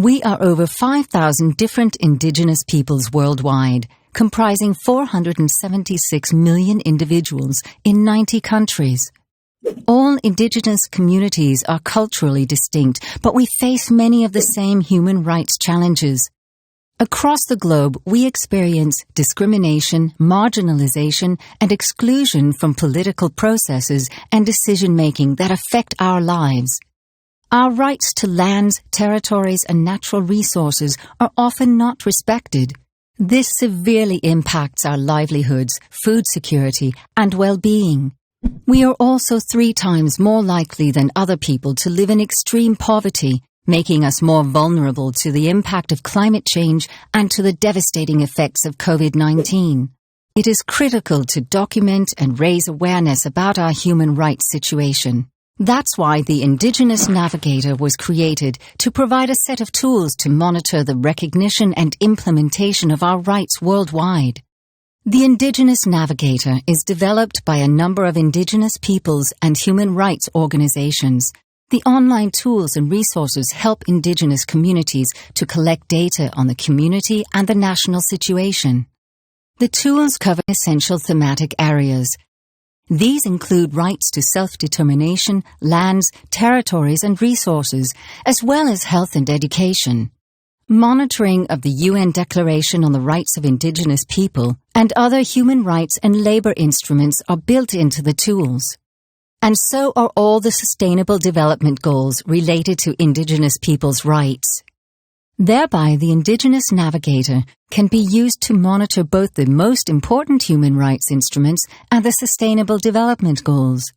We are over 5,000 different Indigenous peoples worldwide, comprising 476 million individuals in 90 countries. All Indigenous communities are culturally distinct, but we face many of the same human rights challenges. Across the globe, we experience discrimination, marginalization, and exclusion from political processes and decision-making that affect our lives. Our rights to lands, territories, and natural resources are often not respected. This severely impacts our livelihoods, food security, and well-being. We are also 3 times more likely than other people to live in extreme poverty, making us more vulnerable to the impact of climate change and to the devastating effects of COVID-19. It is critical to document and raise awareness about our human rights situation. That's why the Indigenous Navigator was created, to provide a set of tools to monitor the recognition and implementation of our rights worldwide. The Indigenous Navigator is developed by a number of Indigenous peoples and human rights organizations. The online tools and resources help Indigenous communities to collect data on the community and the national situation. The tools cover essential thematic areas. These include rights to self-determination, lands, territories, and resources, as well as health and education. Monitoring of the UN Declaration on the Rights of Indigenous People and other human rights and labor instruments are built into the tools. And so are all the Sustainable Development Goals related to Indigenous Peoples' rights. Thereby, the Indigenous Navigator can be used to monitor both the most important human rights instruments and the Sustainable Development Goals.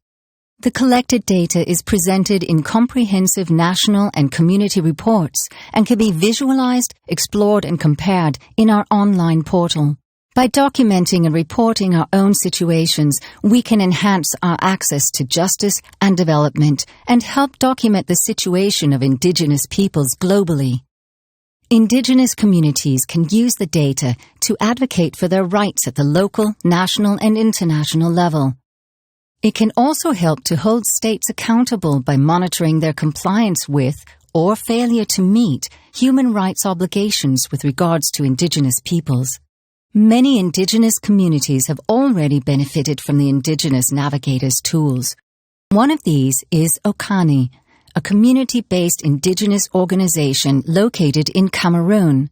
The collected data is presented in comprehensive national and community reports and can be visualized, explored, and compared in our online portal. By documenting and reporting our own situations, we can enhance our access to justice and development and help document the situation of Indigenous peoples globally. Indigenous communities can use the data to advocate for their rights at the local, national, and international level. It can also help to hold states accountable by monitoring their compliance with, or failure to meet, human rights obligations with regards to Indigenous peoples. Many Indigenous communities have already benefited from the Indigenous Navigator's tools. One of these is Okani, a community-based Indigenous organization located in Cameroon.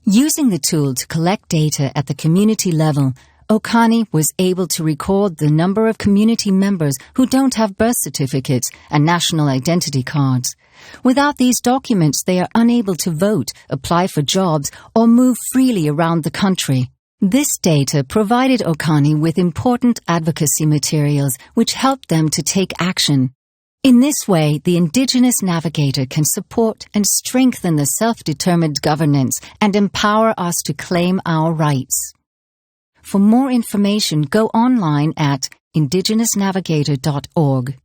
Using the tool to collect data at the community level, Okani was able to record the number of community members who don't have birth certificates and national identity cards. Without these documents, they are unable to vote, apply for jobs, or move freely around the country. This data provided Okani with important advocacy materials which helped them to take action. In this way, the Indigenous Navigator can support and strengthen the self-determined governance and empower us to claim our rights. For more information, go online at indigenousnavigator.org.